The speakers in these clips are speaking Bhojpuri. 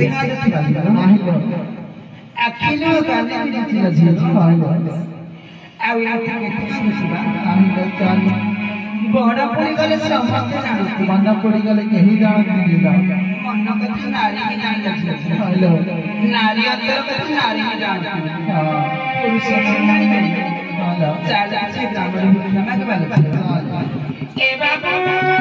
सिंगा देखिबा नाही लो अखिलो गाने देखिला झियो नाही लो आ उठी केतना देखिबा नाही लो चाल बड़ा पड़ी गले समझते ना बंदा पड़ी गले केही जानत दिला मन कथि नारी की जान लगी नाही लो नारी अंदर कथि नारी की जान हां पुरुष की नारी बनी हां चाल से ब्राह्मण नमक वाले ए बाबू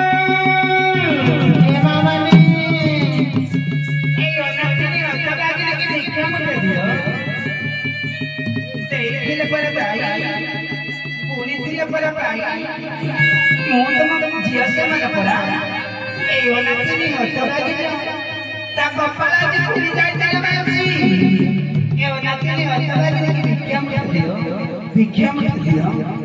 भिक्षा मत दिया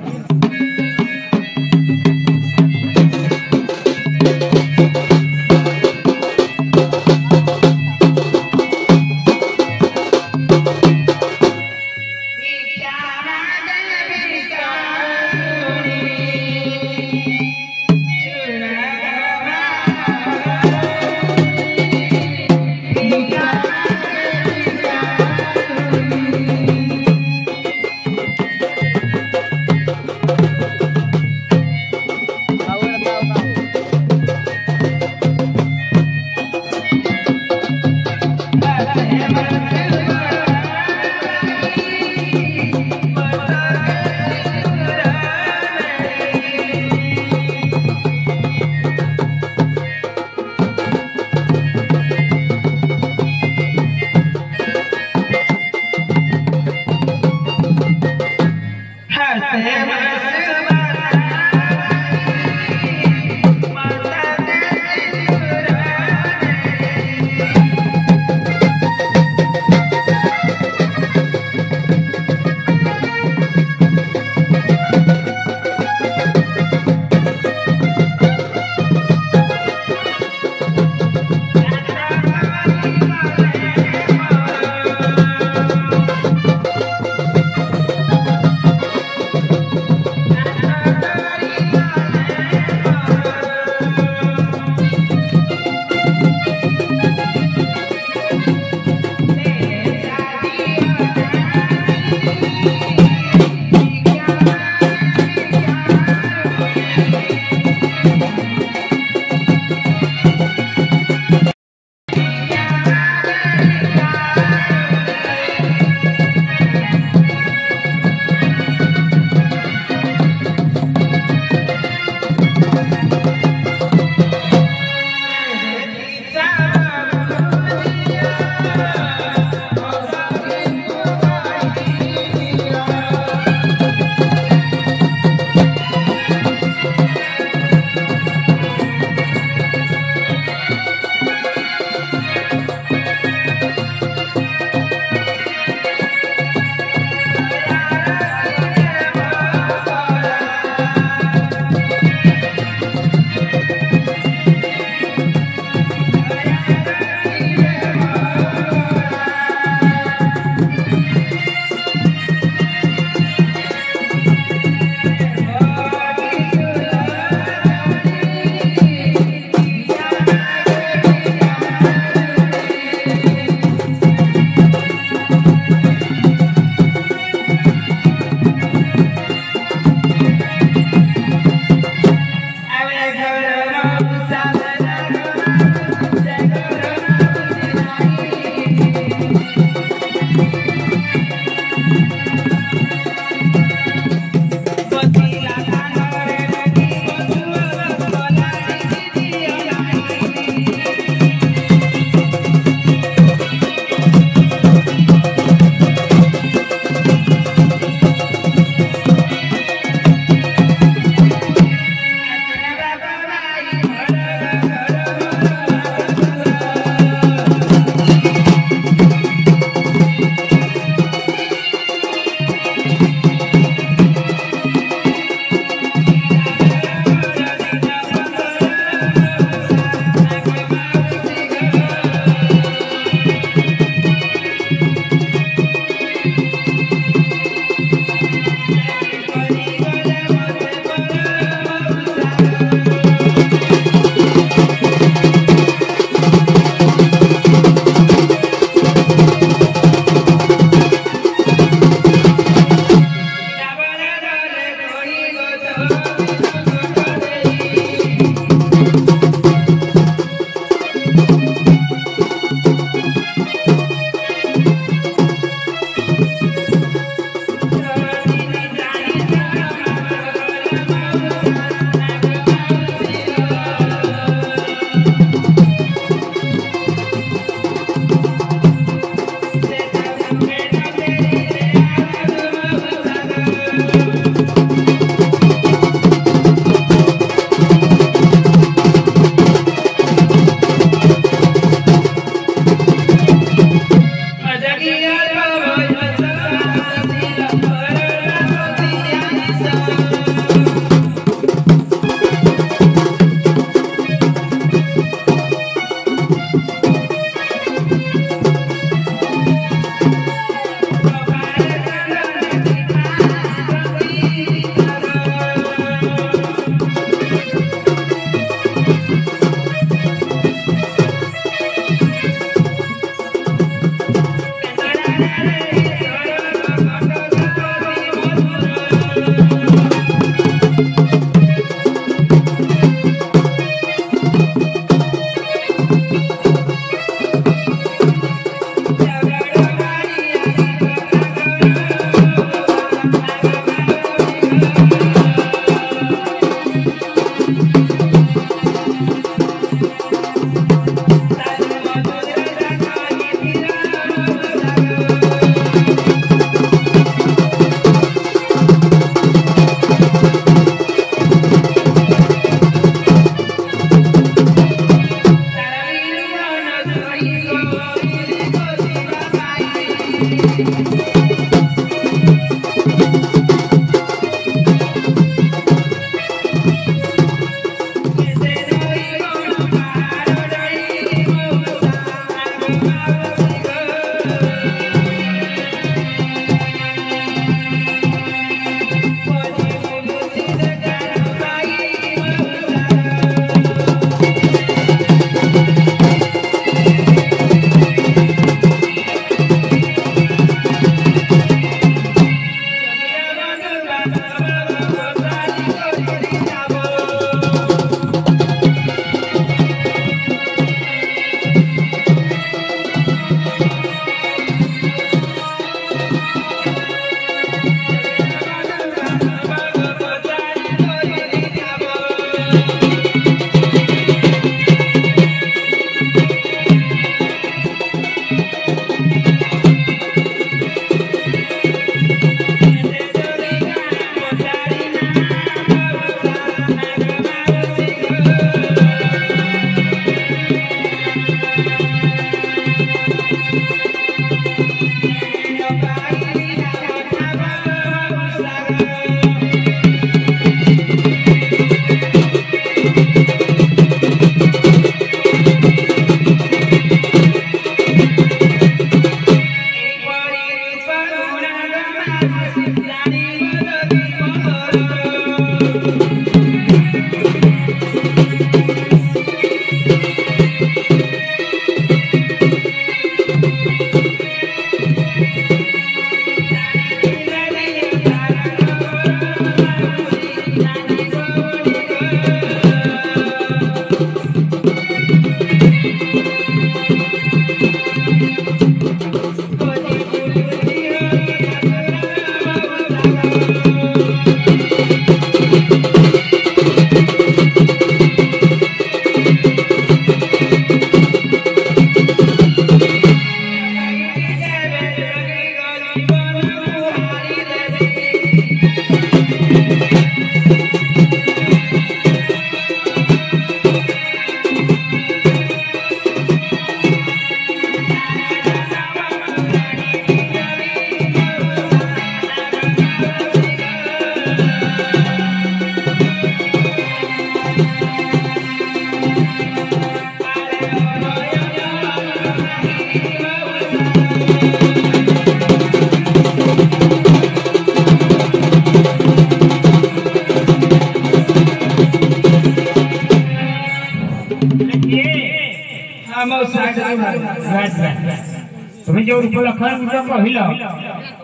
तुम्हें जो उपलक्षण मुझे कहल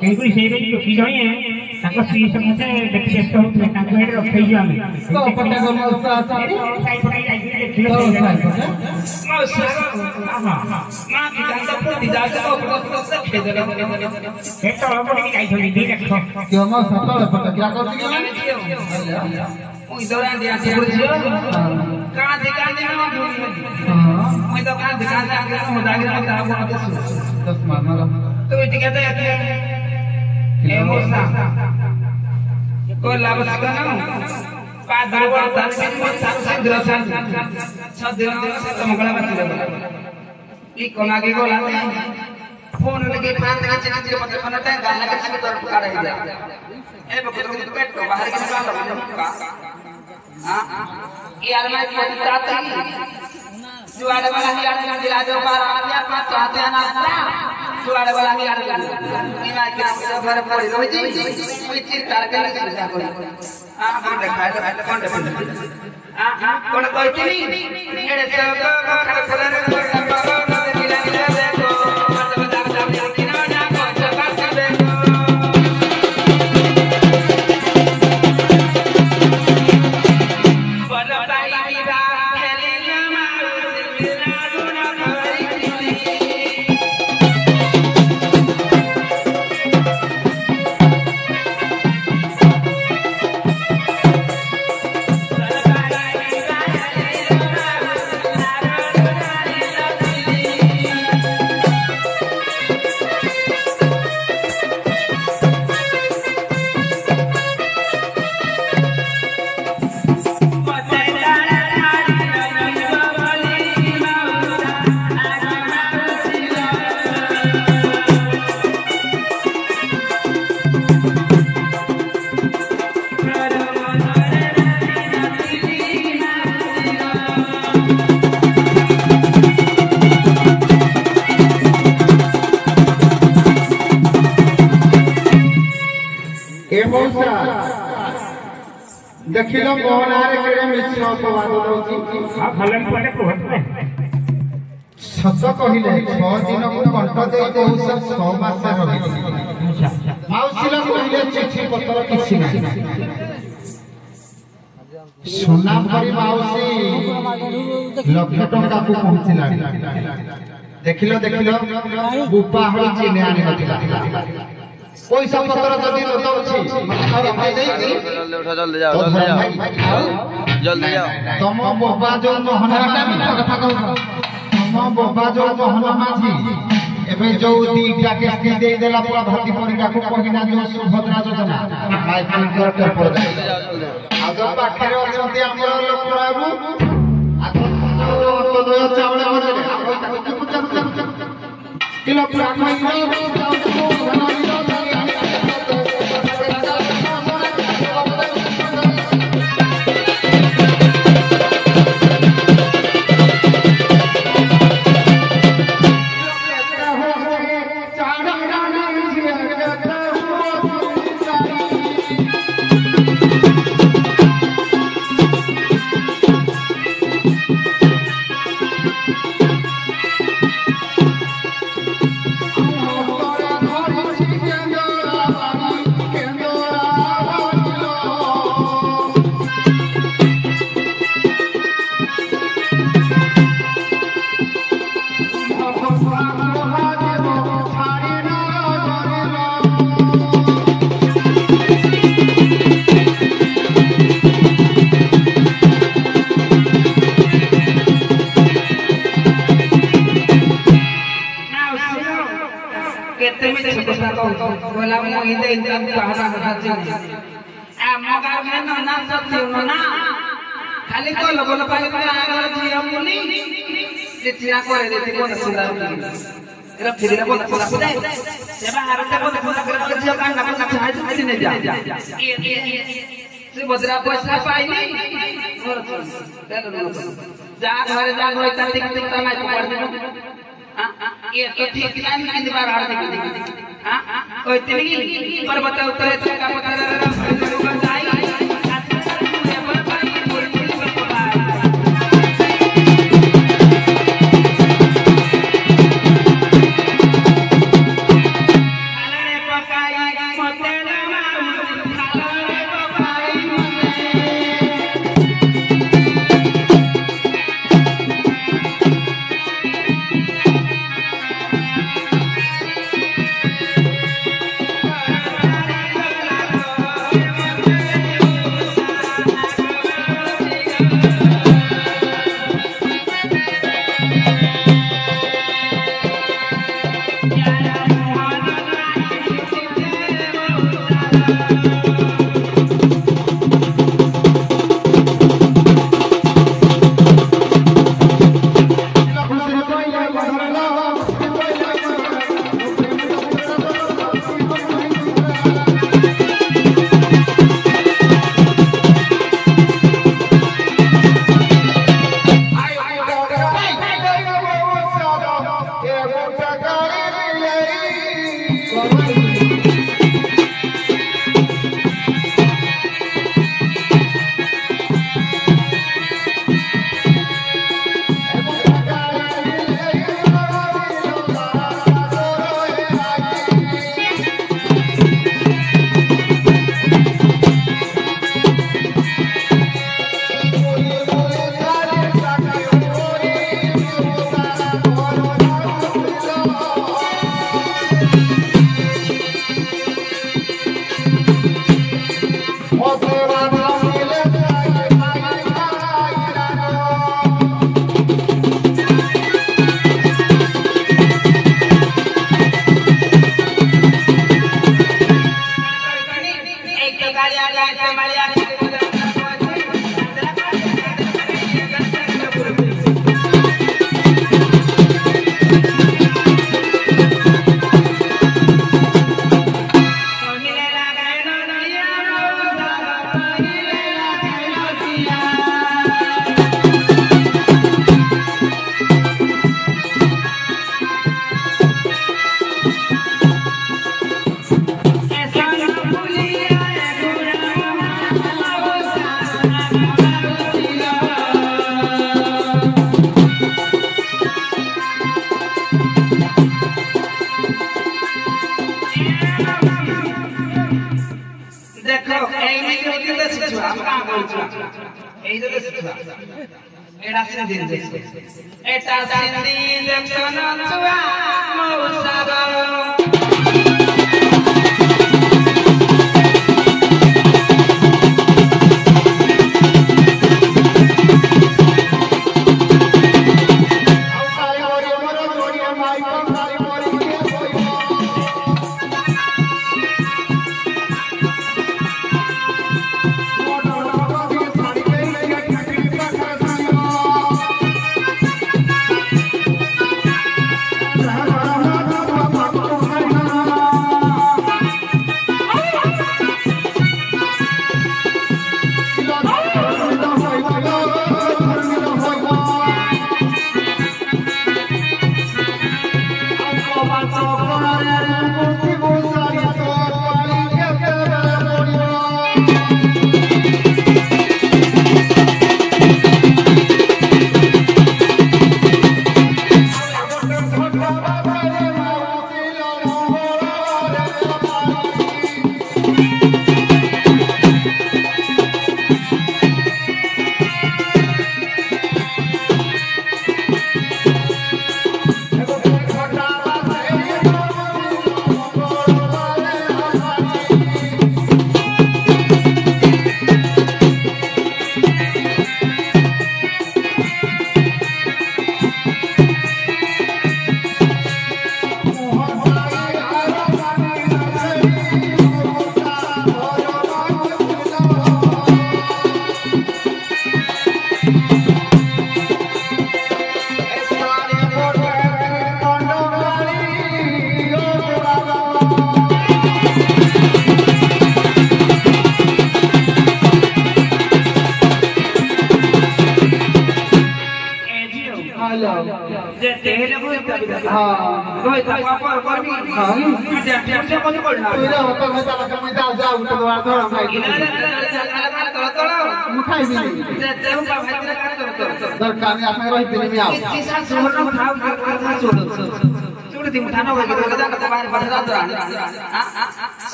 तेणुक से जोखी जणे स्त्री समस्ते देखी व्यस्त होते रखे फोन लगे बाहर यार मैं जुआड़े वाला ही यार दिला दो बार आया पांच चाहते हैं ना जुआड़े वाला ही यार इना के घर पर रोज कोई चीज तार के समझा को हां हम दिखाए तो कौन हां कौन कहती नहीं एड़े से मौसा देखिलो मोहनारे केरे मिश्र अपवाद होची आ भलन पले कहत में सत कहिले 6 दिन को कंठ दे मौसा 6 मास रही मौसीला कहिले चिट्ठी पत्र किछि नाही सोना परी मौसी लक्ष टंका को पहुंचिला देखिलो बुपा हो चिने आनी नथिला पैसा पत्र जदी न दउछि और भाई देई जल्दी जाओ जल्दी जाओ तम बाबा जो मोहन कथा कहू तम बाबा जो मोहन माझी एबे जो दीटा किस्ती दे देला पूरा भर्ती परीक्षा को कहिना जो सुभद्रा योजना माय कर पर आज पाखरे अछंती हमर लोक बाबू आज तो दो चावल बने किलो पूरा बोला मोहित इंद्रन कहना बताते आ मगर में ना सब ना खाली तो लोगन पाले पर आगला जी हम बोली चिचिया करे देती कोन सुंदर एरा फिरे बोल बोला पुदे सेबा हारते बोल बोला कर जियो कान ना ना चाहे तो नहीं जा से बदरा पैसा पाइनी जा घरे जा होई ता टिक टिक ता नहीं पड़ दिनो ये तो ठीक नहीं कितनी बार हार निकल हां ओए तिलगी पर बताओ तरे का पता जाई एड़ा से दिन जैसे एटा सिंधी लक्षण छुआ मौसागा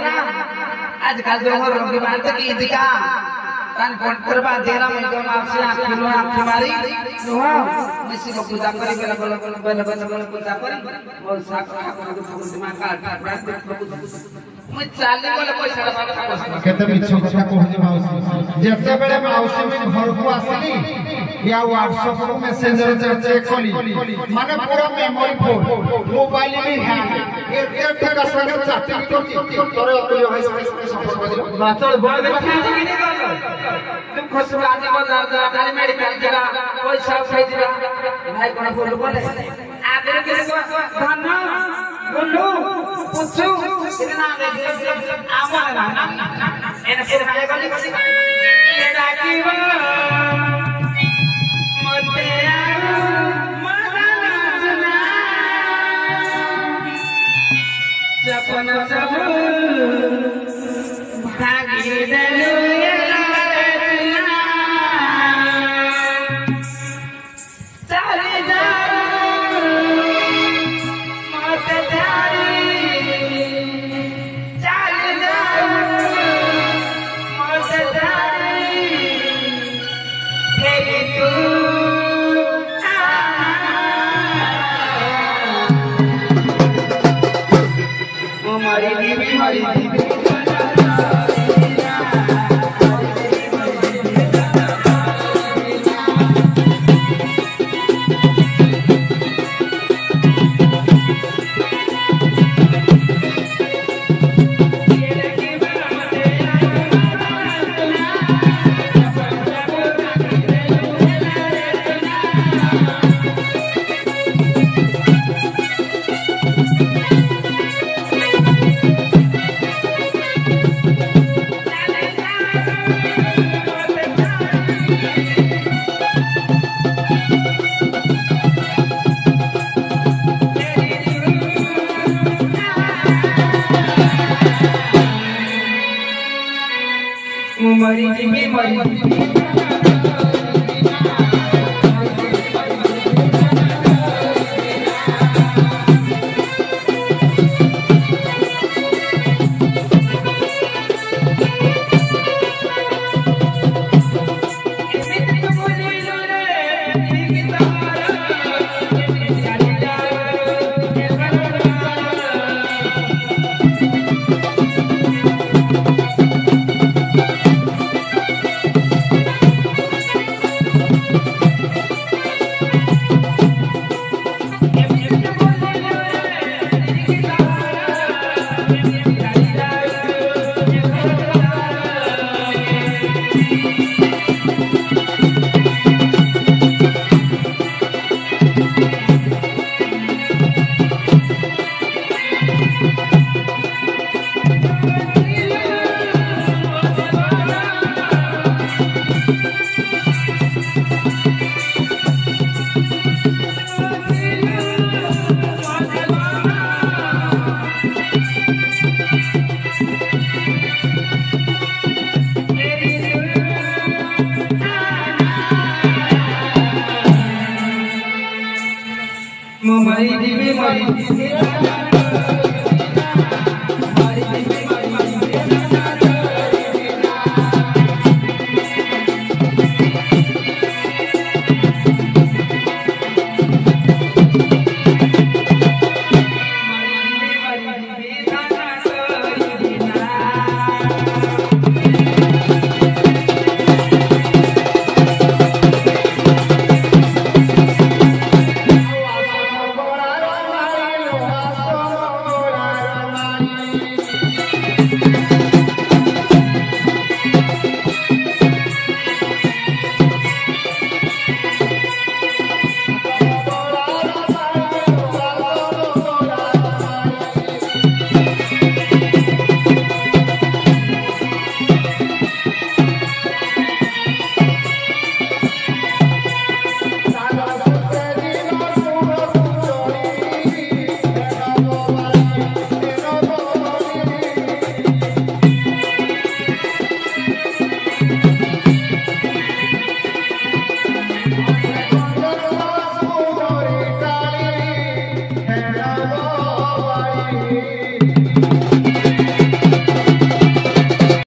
आजकल जो हो रंगी मारते की दिका कान कोंटर बा देरा में जो मारसे आखिलो आखि मारी नुहा निसी को पूजा करी बेला पूजा करी और साखा को दिमाग का ठाकुर मैं चाली बोले पैसा केते मिछ କଥା कहजे माउसी जेते बेले माउसी में घर को आसली या व्हाट्सएप रो मैसेंजर चेक कली माने पूरा मेमोरी फुल मोबाइल में हैंग एक का संगे चैटिंग तो तोरे अपने भाई से संपर्क कर बाचल बोल दे तुम खुश राजी बाजार जा खाली मेडिकल जरा कोई सब खाई दिला भाई कोन बोले आगे के धन बोलू पूछू कितना दे आमोला ना एने से भाई गली ये डाकीवा मते मदना सुना सपना सब भागी देलू मरी